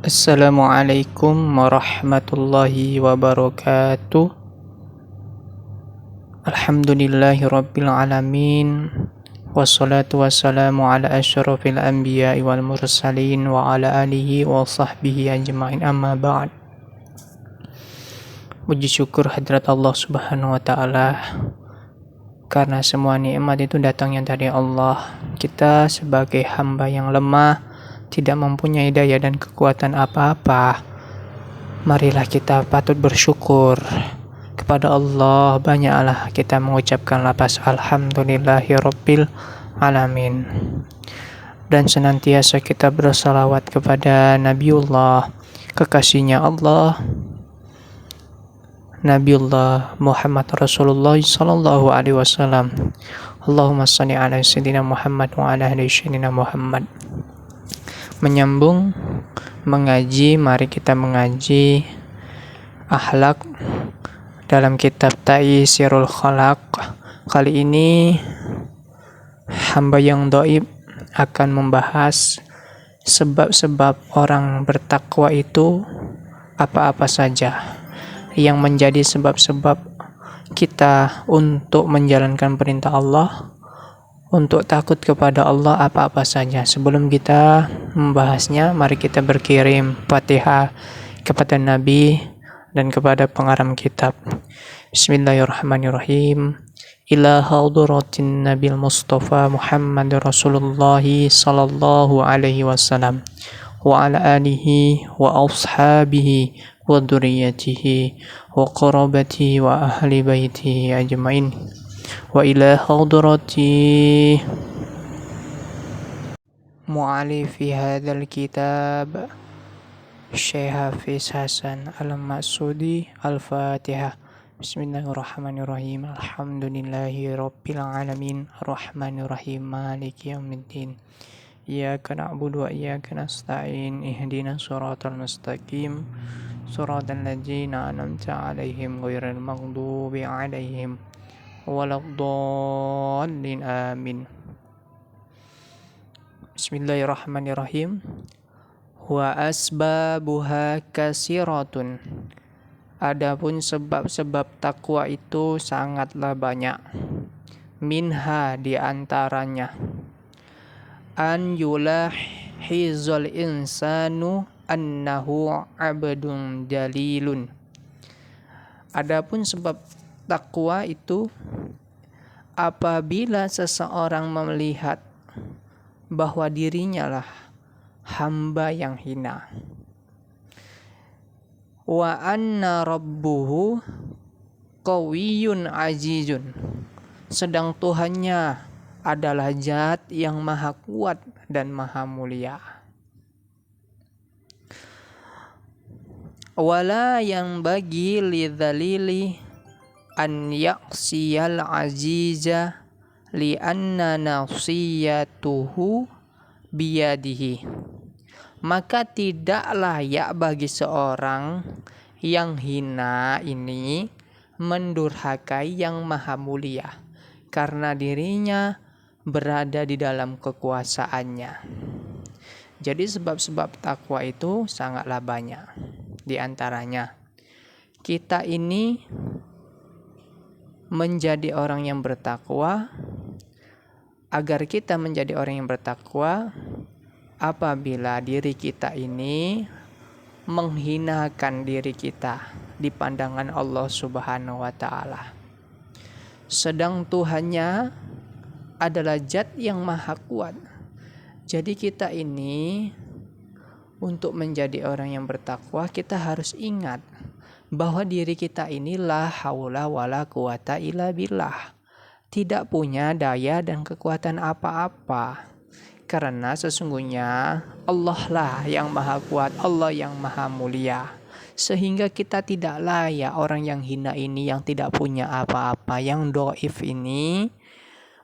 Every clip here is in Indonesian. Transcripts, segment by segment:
Assalamualaikum warahmatullahi wabarakatuh. Alhamdulillahirabbil alamin. Wassalatu wassalamu ala asyrafil anbiya'i wal mursalin wa ala alihi wa sahbihi ajma'in, amma ba'd. Puji syukur hadrat Allah Subhanahu wa taala, karena semua nikmat itu datangnya dari Allah. Kita sebagai hamba yang lemah, tidak mempunyai daya dan kekuatan apa-apa, marilah kita patut bersyukur kepada Allah. Banyaklah kita mengucapkan lafaz alhamdulillahirabbil alamin, dan senantiasa kita bersalawat kepada Nabiullah, kekasihnya Allah, Nabiullah Muhammad Rasulullah sallallahu alaihi wasallam. Allahumma shalli ala sayyidina Muhammad wa ala ali sayyidina Muhammad. Menyambung mengaji, mari kita mengaji akhlak dalam kitab Taisirul Khalaq. Kali ini hamba yang dhaif akan membahas sebab-sebab orang bertakwa itu apa-apa saja, yang menjadi sebab-sebab kita untuk menjalankan perintah Allah, untuk takut kepada Allah apa-apa saja. Sebelum kita membahasnya, mari kita berkirim Fatihah kepada Nabi dan kepada pengarang kitab. Bismillahirrahmanirrahim. Ila hadratin Nabil Mustafa Muhammad Rasulullah sallallahu alaihi wasallam wa ala alihi wa ashabihi wa dzurriyyatihi wa qarabatihi wa ahli baitihi ajmain. Wa ila hadrati mu'alifi hadzal kitab Syekh Hafiz Hasan Al-Masudi. Al-Fatihah. Bismillahirrahmanirrahim. Alhamdulillahi rabbil alamin, arrahmanirrahim, maliki yaumiddin. Iyyaka na'budu wa iyyaka nasta'in. Ihdinas shiratal mustaqim, shiratal ladzina an'amta 'alaihim ghairil maghdubi 'alaihim waladdallin, amin. Bismillahirrahmanirrahim. Wa asbabuha kasiratun. Adapun sebab-sebab takwa itu sangatlah banyak. Minha, diantaranya, an yulahizul insanu annahu abdun jalilun. Adapun sebab takwa itu apabila seseorang melihat bahwa dirinya lah hamba yang hina. Wa anna rabbuhu qawiyyun azizun. Sedang Tuhannya adalah zat yang maha kuat dan maha mulia. Wala yang bagi lidzalili an yaqsiyal aziza li anna nasiyatuhu biyadihi. Maka tidaklah ya bagi seorang yang hina ini mendurhakai yang maha mulia, karena dirinya berada di dalam kekuasaannya. Jadi sebab-sebab takwa itu sangatlah banyak. Di antaranya, kita ini menjadi orang yang bertakwa. Agar kita menjadi orang yang bertakwa, apabila diri kita ini menghinakan diri kita di pandangan Allah Subhanahu wa taala, sedang Tuhannya adalah zat yang maha kuat. Jadi kita ini untuk menjadi orang yang bertakwa, kita harus ingat bahwa diri kita ini la haula wala quwata illa billah, tidak punya daya dan kekuatan apa-apa, karena sesungguhnya Allah lah yang maha kuat, Allah yang maha mulia. Sehingga kita tidak layak, orang yang hina ini, yang tidak punya apa-apa, yang dhaif ini,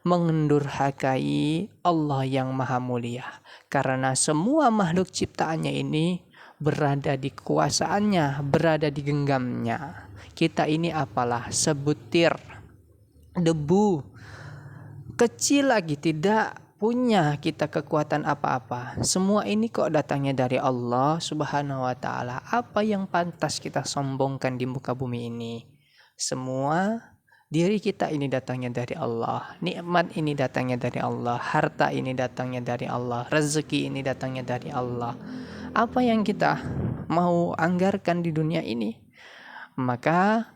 mendurhakai Allah yang maha mulia, karena semua makhluk ciptaannya ini berada di kekuasaannya, berada di genggamnya. Kita ini apalah, sebutir debu kecil lagi, tidak punya kita kekuatan apa-apa. Semua ini kok datangnya dari Allah Subhanahu wa taala. Apa yang pantas kita sombongkan di muka bumi ini? Semua diri kita ini datangnya dari Allah. Nikmat ini datangnya dari Allah. Harta ini datangnya dari Allah. Rezeki ini datangnya dari Allah. Apa yang kita mau anggarkan di dunia ini? Maka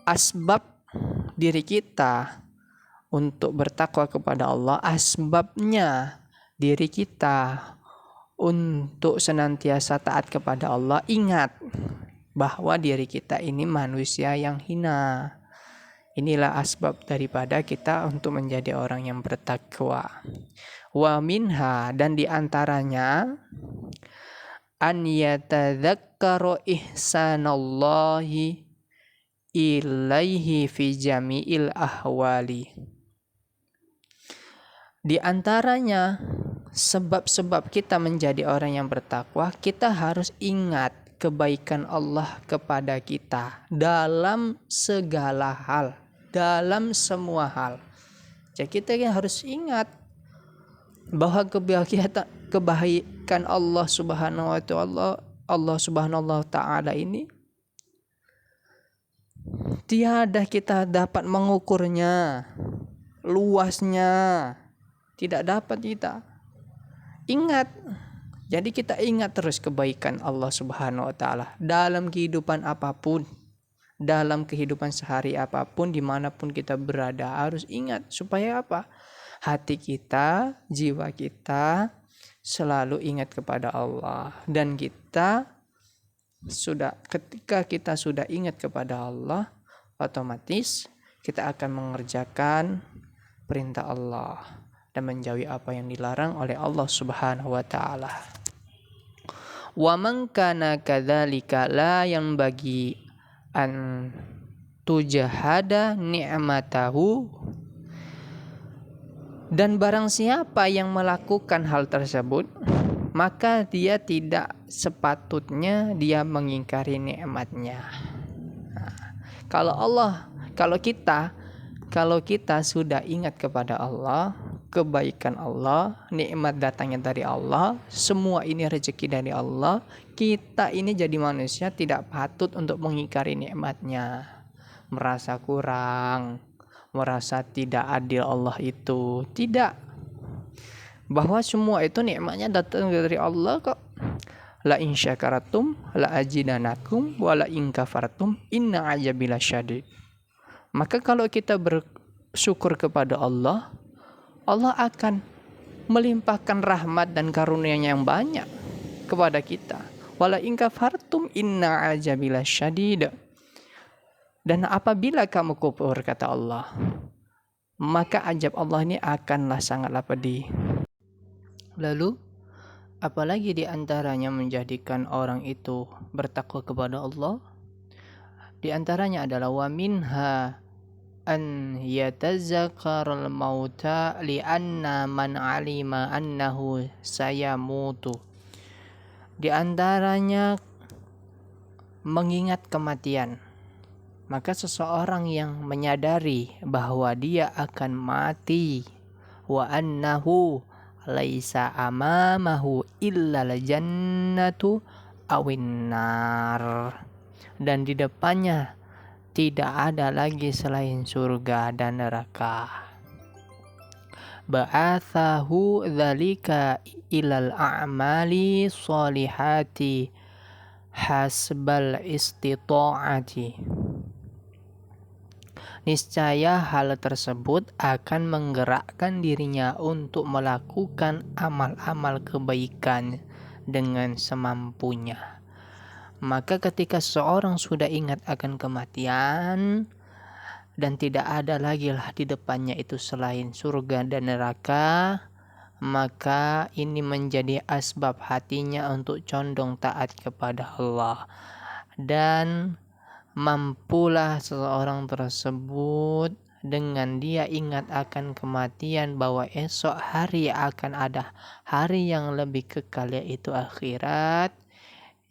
asbab diri kita untuk bertakwa kepada Allah, asbabnya diri kita untuk senantiasa taat kepada Allah. Ingat bahwa diri kita ini manusia yang hina. Inilah asbab daripada kita untuk menjadi orang yang bertakwa. Wa minha, dan diantaranya an yatadzakkara ihsanallahi ilaihi fi jami'il ahwali. Di antaranya sebab-sebab kita menjadi orang yang bertakwa, kita harus ingat kebaikan Allah kepada kita dalam segala hal, dalam semua hal. Jadi kita harus ingat bahwa kebaikan Allah Subhanahu wa taala ini tiada kita dapat mengukurnya, luasnya tidak dapat kita. Ingat, jadi kita ingat terus kebaikan Allah Subhanahu wa taala dalam kehidupan apapun, dalam kehidupan sehari apapun, dimanapun kita berada, harus ingat. Supaya apa? Hati kita, jiwa kita selalu ingat kepada Allah. Dan ketika kita sudah ingat kepada Allah, otomatis kita akan mengerjakan perintah Allah dan menjauhi apa yang dilarang oleh Allah Subhanahu wa taala. Wa man kana kadzalika la yanbaghi an tujahada ni'matahu, dan barang siapa yang melakukan hal tersebut, maka dia tidak sepatutnya dia mengingkari nikmatnya. Kalau kita sudah ingat kepada Allah, kebaikan Allah, nikmat datangnya dari Allah, semua ini rezeki dari Allah, kita ini jadi manusia tidak patut untuk mengingkari nikmatnya, merasa kurang, merasa tidak adil Allah itu. Tidak, bahwa semua itu nikmatnya datang dari Allah kok. La in syakaratum la ajidanakum wa la in kafartum inna azabi lasyadid. Maka kalau kita bersyukur kepada Allah, Allah akan melimpahkan rahmat dan karunia-Nya yang banyak kepada kita. Wala in kafartum inna azabi lasyadid. Dan apabila kamu kufur, kata Allah, maka azab Allah ini akanlah sangatlah pedih. Lalu apalagi di antaranya menjadikan orang itu bertakwa kepada Allah? Di antaranya adalah wa minha an yatazakkaral mauta li'anna man alima annahu sayamutu. Di antaranya mengingat kematian. Maka seseorang yang menyadari bahwa dia akan mati, wa annahu laisa amamahu illal jannatu awin nar, dan di depannya tidak ada lagi selain surga dan neraka. Ba'athahu dzalika ilal a'mali sholihati hasbal istita'ati. Niscaya hal tersebut akan menggerakkan dirinya untuk melakukan amal-amal kebaikan dengan semampunya. Maka ketika seorang sudah ingat akan kematian dan tidak ada lagi lah di depannya itu selain surga dan neraka, maka ini menjadi asbab hatinya untuk condong taat kepada Allah. Dan mampulah seseorang tersebut dengan dia ingat akan kematian bahwa esok hari akan ada hari yang lebih kekal, yaitu akhirat,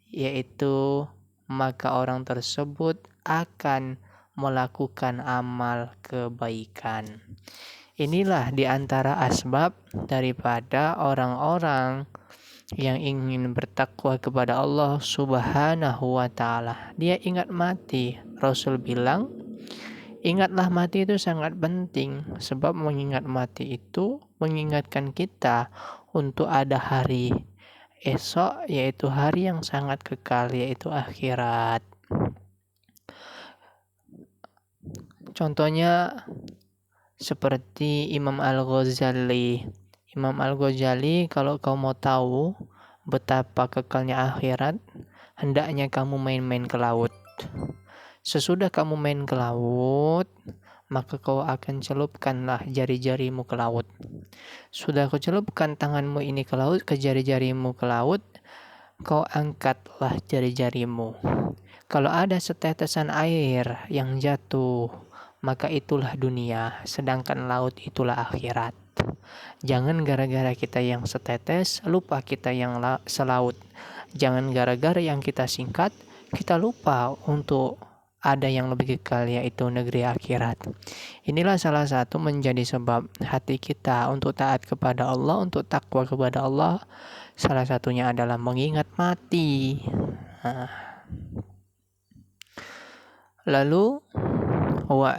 yaitu maka orang tersebut akan melakukan amal kebaikan. Inilah di antara asbab daripada orang-orang yang ingin bertakwa kepada Allah Subhanahu wa Ta'ala. Dia ingat mati. Rasul bilang, ingatlah mati itu sangat penting, sebab mengingat mati itu mengingatkan kita untuk ada hari esok, yaitu hari yang sangat kekal, yaitu akhirat. Contohnya seperti Imam Al-Ghazali. Imam Al-Ghazali, kalau kau mau tahu betapa kekalnya akhirat, hendaknya kamu main-main ke laut. Sesudah kamu main ke laut, maka kau akan celupkanlah jari-jarimu ke laut. Sudah kau celupkan tanganmu ini ke laut, ke jari-jarimu ke laut, kau angkatlah jari-jarimu. Kalau ada setetesan air yang jatuh, maka itulah dunia, sedangkan laut itulah akhirat. Jangan gara-gara kita yang setetes, lupa kita yang selaut. Jangan gara-gara yang kita singkat, kita lupa untuk ada yang lebih kekal, yaitu negeri akhirat. Inilah salah satu menjadi sebab hati kita untuk taat kepada Allah, untuk takwa kepada Allah. Salah satunya adalah mengingat mati. Lalu wa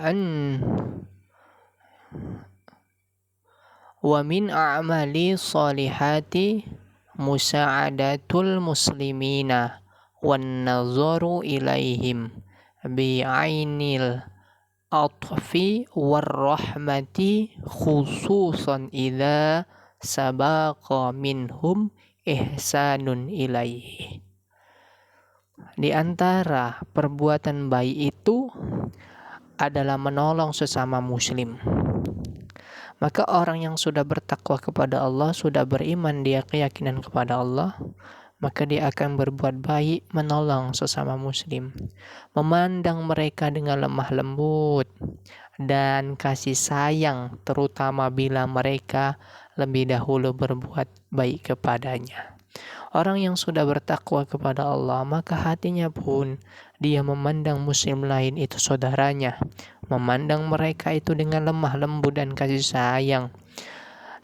min a'mali salihati musa'adatul muslimina wan nazaru ilaihim bi'ainil atfi warrahmati khususan idza sabaqa minhum ihsanun ilaihi. Di antara perbuatan baik itu adalah menolong sesama muslim. Maka orang yang sudah bertakwa kepada Allah, sudah beriman, dia keyakinan kepada Allah, maka dia akan berbuat baik, menolong sesama muslim, memandang mereka dengan lemah lembut dan kasih sayang, terutama bila mereka lebih dahulu berbuat baik kepadanya. Orang yang sudah bertakwa kepada Allah, maka hatinya pun dia memandang muslim lain itu saudaranya, memandang mereka itu dengan lemah lembut dan kasih sayang.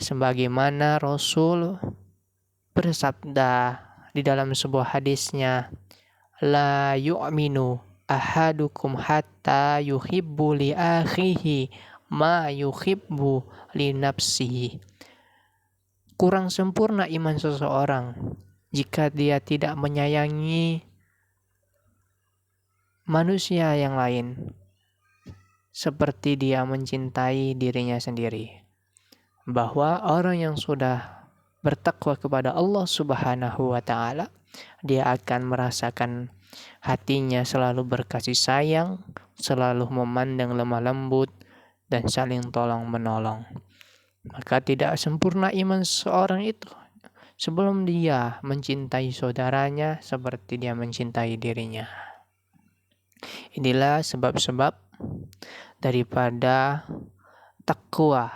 Sebagaimana Rasul bersabda di dalam sebuah hadisnya, la yu'minu ahadukum hatta yuhibbu li akhihi ma yuhibbu li nafsihi. Kurang sempurna iman seseorang jika dia tidak menyayangi manusia yang lain seperti dia mencintai dirinya sendiri. Bahwa orang yang sudah bertakwa kepada Allah Subhanahu wa Ta'ala, dia akan merasakan hatinya selalu berkasih sayang, selalu memandang lemah lembut, dan saling tolong menolong. Maka tidak sempurna iman seorang itu sebelum dia mencintai saudaranya seperti dia mencintai dirinya. Inilah sebab-sebab daripada takwa.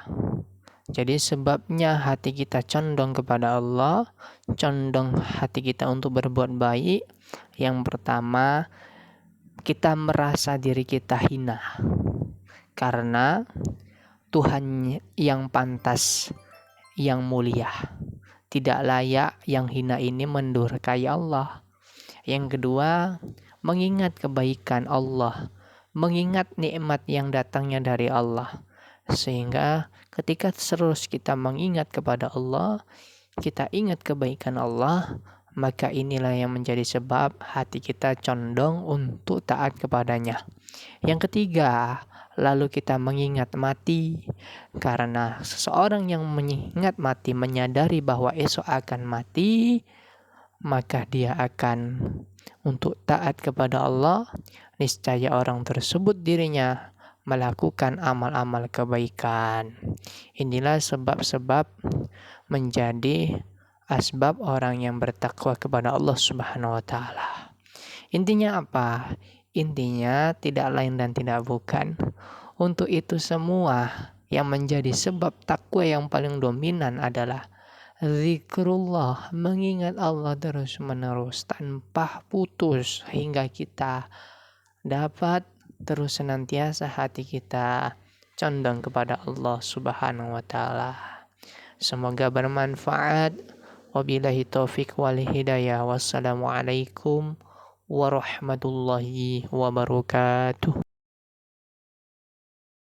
Jadi sebabnya hati kita condong kepada Allah, condong hati kita untuk berbuat baik. Yang pertama, kita merasa diri kita hina karena Tuhan yang pantas, yang mulia, tidak layak yang hina ini mendurhakai Allah. Yang kedua, mengingat kebaikan Allah, mengingat nikmat yang datangnya dari Allah. Sehingga ketika terus kita mengingat kepada Allah, kita ingat kebaikan Allah, maka inilah yang menjadi sebab hati kita condong untuk taat kepadanya. Yang ketiga, lalu kita mengingat mati, karena seseorang yang mengingat mati, menyadari bahwa esok akan mati, maka dia akan untuk taat kepada Allah. Niscaya orang tersebut dirinya melakukan amal-amal kebaikan. Inilah sebab-sebab menjadi asbab orang yang bertakwa kepada Allah Subhanahu wa Ta'ala. Intinya apa? Intinya tidak lain dan tidak bukan, untuk itu semua yang menjadi sebab takwa yang paling dominan adalah zikrullah, mengingat Allah terus menerus tanpa putus, hingga kita dapat terus senantiasa hati kita condong kepada Allah Subhanahu wa taala. Semoga bermanfaat. Wabillahi taufik wal hidayah. Wassalamualaikum warahmatullahi wabarakatuh.